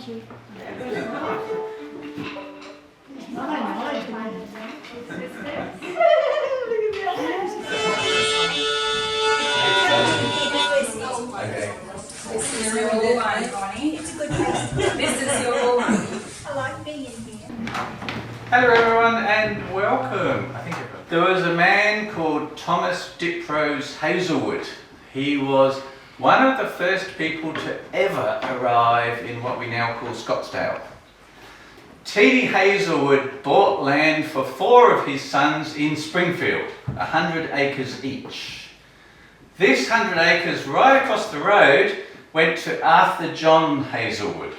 thank you. Mine. Okay. This is your one, Bonnie. It's a good place. This is your one. I like being in here. Hello everyone and welcome. There was a man called Thomas Diprose Heazlewood. He was one of the first people to ever arrive in what we now call Scottsdale. T.D. Heazlewood bought land for 4 of his sons in Springfield, 100 acres each. This 100 acres right across the road went to Arthur John Heazlewood.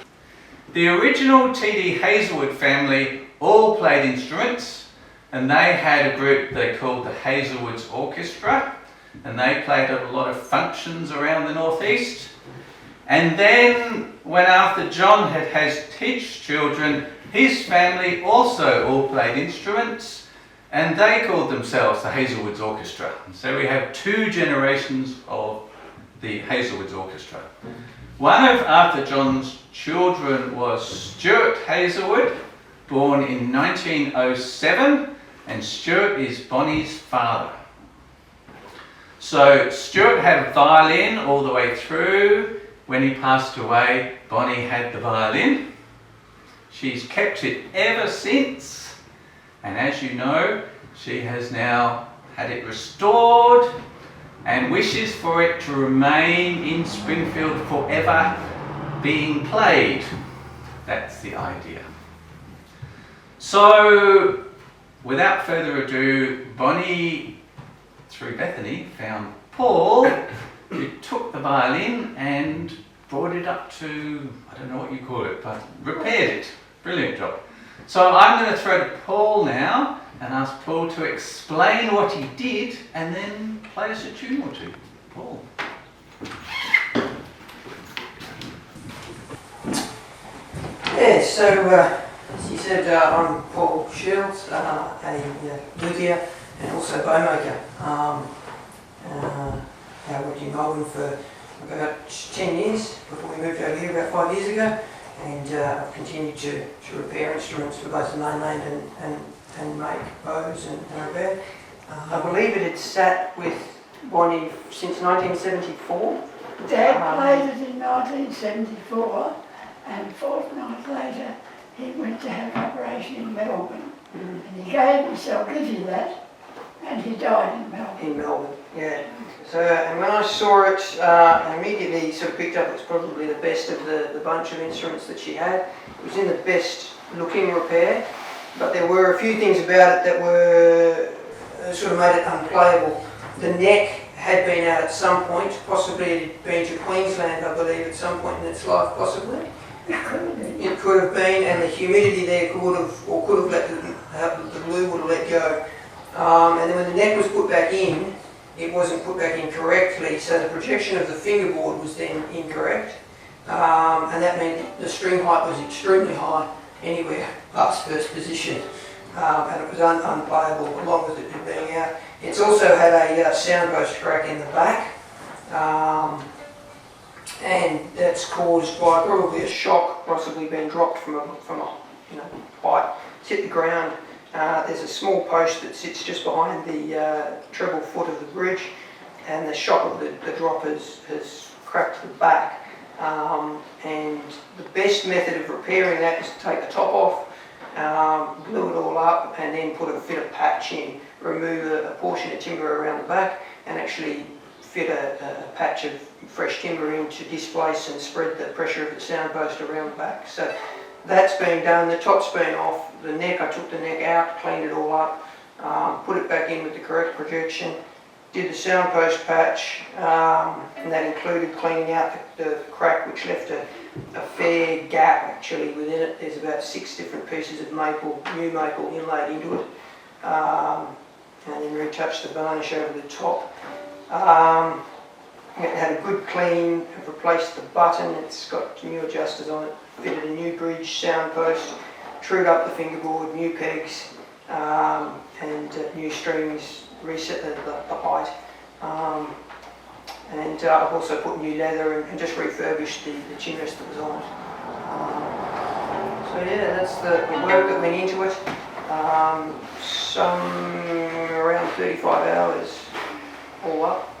The original T.D. Heazlewood family all played instruments, and they had a group they called the Heazlewoods Orchestra, and they played at a lot of functions around the northeast. And then when Arthur John had his children, his family also all played instruments, and they called themselves the Heazlewoods Orchestra. And so we have 2 generations of the Heazlewoods Orchestra. One of Arthur John's children was Stuart Heazlewood, born in 1907, and Stuart is Bonnie's father. So Stuart had a violin all the way through. When he passed away, Bonnie had the violin. She's kept it ever since, and as you know, she has now had it restored and wishes for it to remain in Springfield forever, being played. That's the idea. So, without further ado, Bonnie, through Bethany, found Paul, who took the violin and brought it up to, I don't know what you call it, but repaired it. Brilliant job. So I'm going to throw to Paul now and ask Paul to explain what he did and then play us a tune or two. Paul. Yeah, so as you said, I'm Paul Shields, a luthier and also bowmaker. I worked in Melbourne for about 10 years before we moved over here about 5 years ago, and I've continued to repair instruments for both the mainland and make bows and repair. I believe it had sat with Bonnie since 1974. Dad played it in 1974, and a fortnight later he went to have an operation in Melbourne. And he gave himself, give you that, and he died in Melbourne. In Melbourne, yeah. So, and when I saw it, I immediately sort of picked up it's probably the best of the bunch of instruments that she had. It was in the best looking repair, but there were a few things about it that were sort of made it unplayable. The neck had been out at some point, possibly it had been to Queensland, I believe, at some point in its life, possibly. It could have been, and the humidity there could have let the glue would have let go. And then when the neck was put back in, it wasn't put back in correctly, so the projection of the fingerboard was then incorrect, and that meant the string height was extremely high, anywhere past first position, and it was unplayable along with it being out. It's also had a sound post crack in the back, and that's caused by probably a shock, possibly been dropped from a height. It's hit the ground. There's a small post that sits just behind the treble foot of the bridge, and the shock of the drop has cracked the back. And the best method of repairing that is to take the top off, glue it all up, and then put a fit of patch in, remove a portion of timber around the back, and actually fit a patch of fresh timber in to displace and spread the pressure of the sound post around the back. So that's been done, the top's been off, the neck, I took the neck out, cleaned it all up, put it back in with the correct projection, did the sound post patch, and that included cleaning out the crack, which left a fair gap actually within it. There's about 6 different pieces of maple, new maple inlaid into it, and then retouched the varnish over the top. It had a good clean, I've replaced the button, it's got new adjusters on it, fitted a new bridge sound post, trued up the fingerboard, new pegs, and new strings, reset the height. And I've also put new leather and just refurbished the chin rest that was on it. So yeah, that's the work that went into it. Some around 35 hours all up.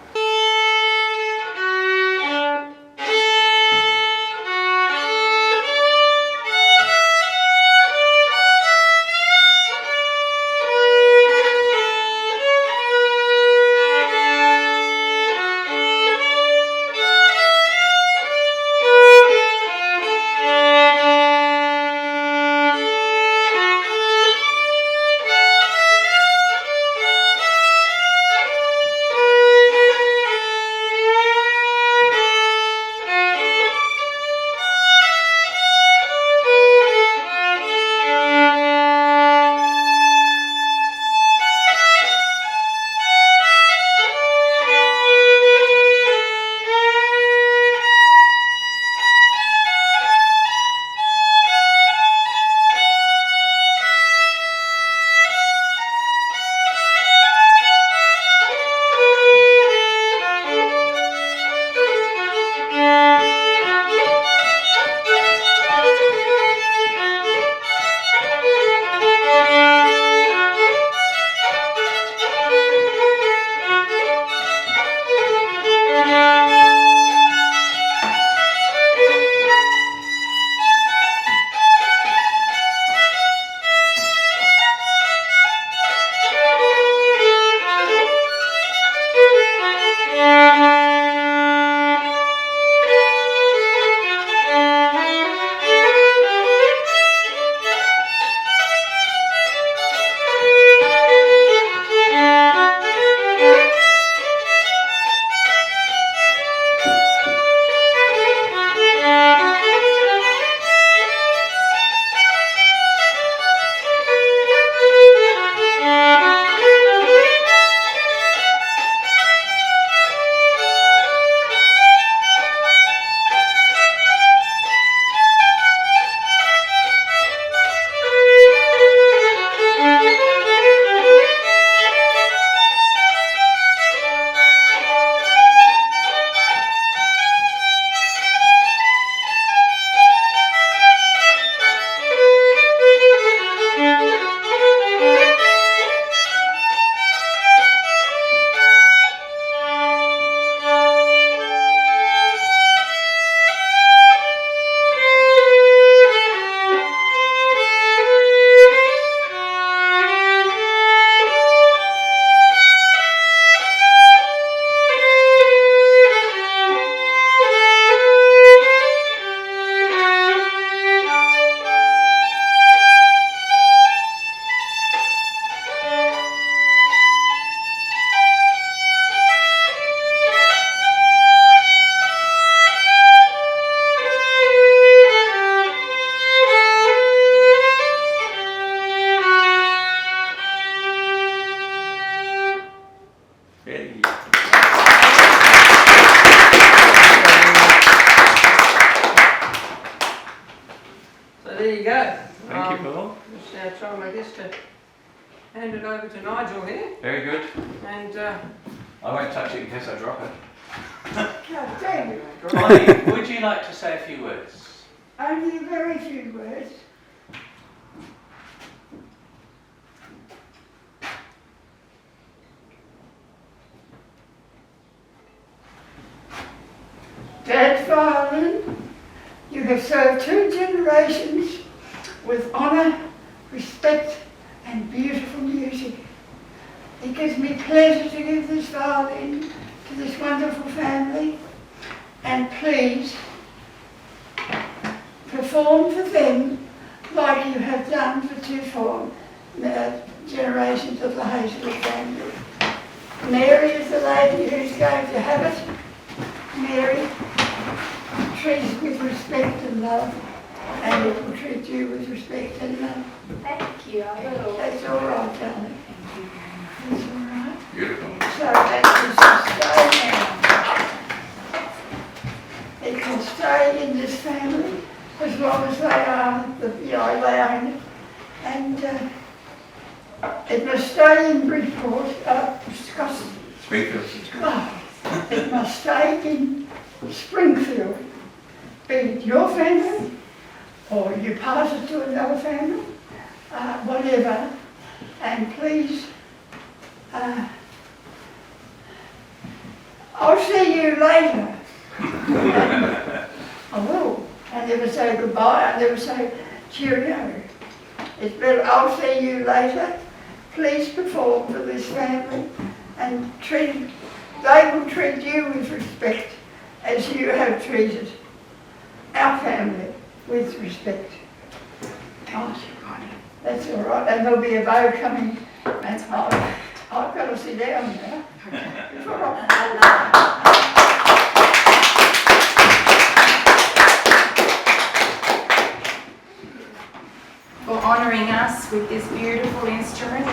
Try my best to hand it over to Nigel here. Very good. And I won't touch it in case I drop it. God damn it. Connie, would you like to say a few words? Only a very few words. Dad Violin, you have served 2 generations with honour, respect and beautiful music. It gives me pleasure to give this violin to this wonderful family, and please perform for them like you have done for 2 generations of the Heazlewood family. Mary is the lady who's going to have it. Mary, treat it with respect and love, and it will treat you with respect and love. Thank you, I will. That's all right, darling. That's all right. Beautiful. So that it can stay in this family as long as they are, they own it. And it must stay in Bridport, Springfield. It must stay in Springfield, be it your family or you pass it to another family, whatever, and please, I'll see you later. I will. I never say goodbye, I never say cheerio. It's better, I'll see you later. Please perform for this family and they will treat you with respect as you have treated our family with respect. Oh, that's all right, and there'll be a vote coming, and I've got to sit down now. It's all right. For honouring us with this beautiful instrument.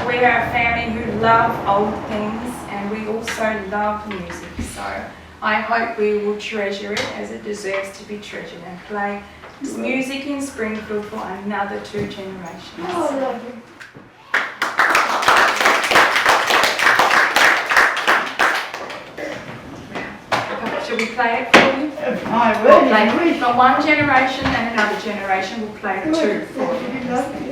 We are a family who love old things and we also love music. So I hope we will treasure it as it deserves to be treasured and play music in Springfield for another 2 generations. Oh, lovely. Shall we play it for you? I We'll will. play it for 1 generation and another generation. We'll play the 2 for you. That'd be lovely.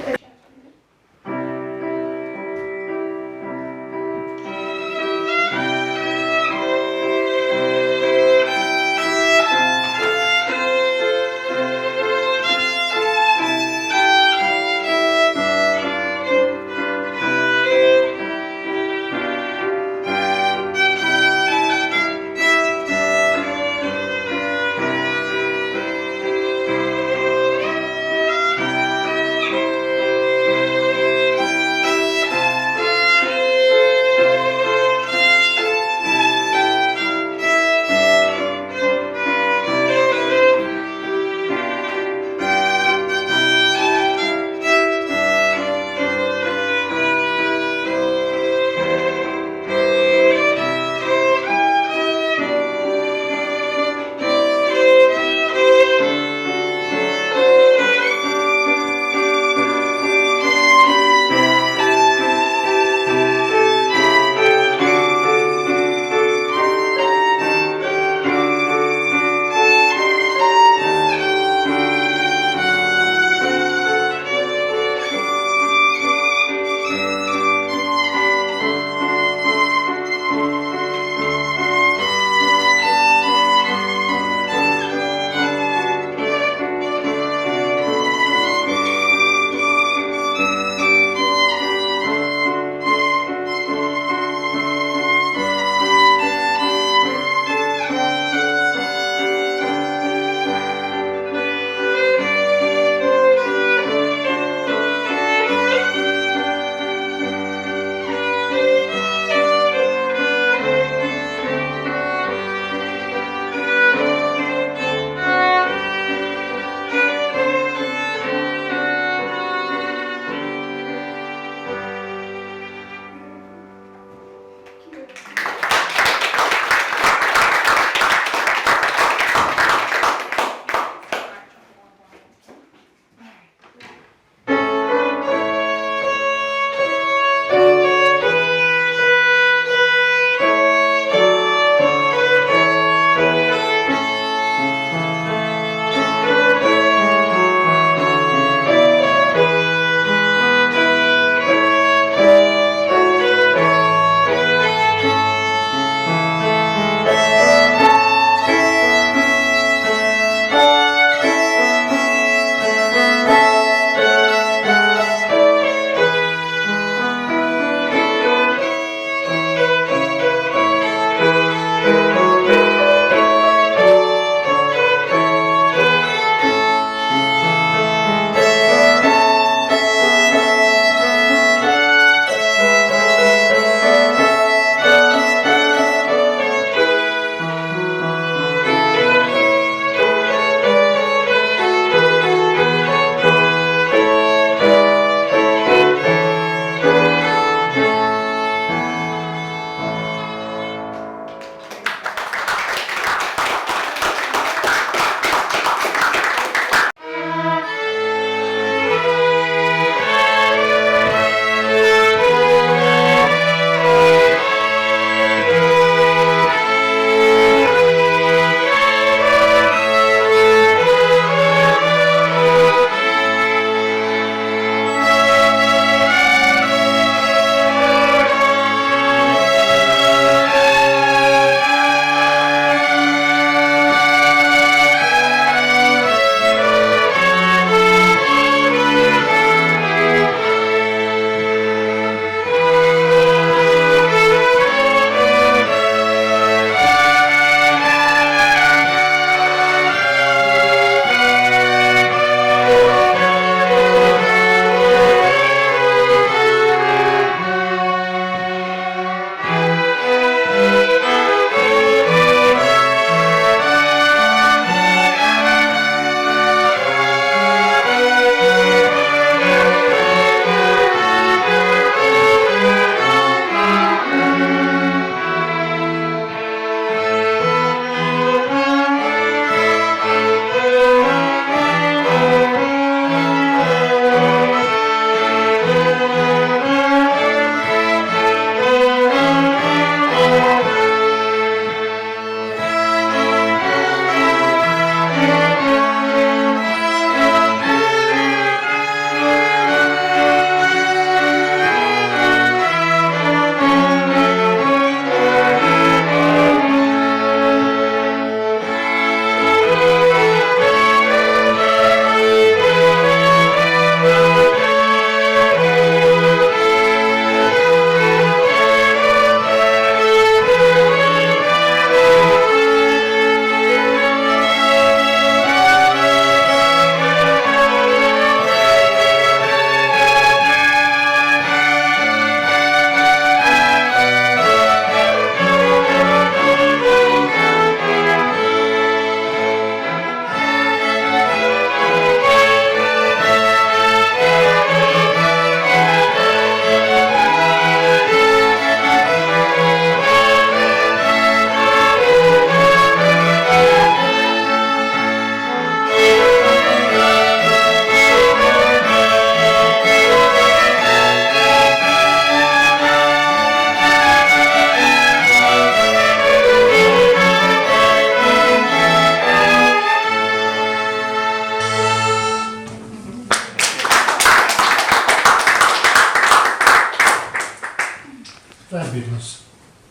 Fabulous.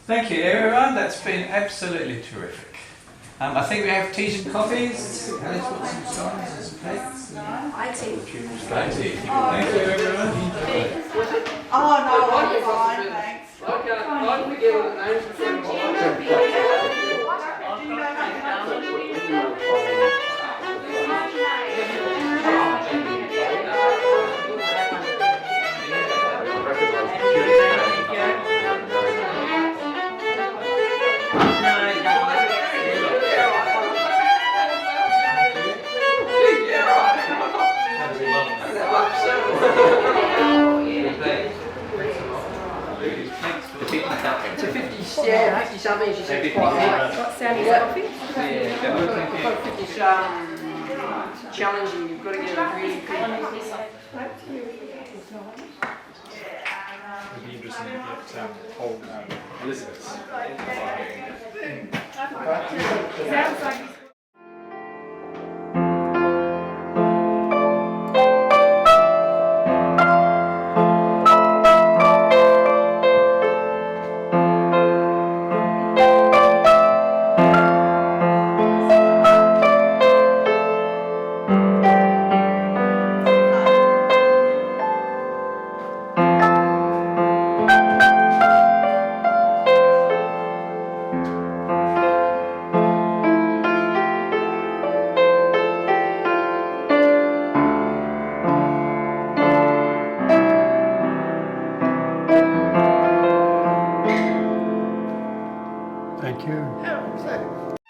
Thank you, everyone. That's been absolutely terrific. I think we have teas and coffees. Alice, what's some scones and some cakes? I tea. Thank you, everyone. Oh no, I'm fine, thanks. I can't forget all the names before It's a 50, yeah, 50 something, she said it's quite right. What's Sandy's coffee? It's challenging, you've got to get a really good... It'd be interesting to get old Elizabeth's. Sounds like Thank you.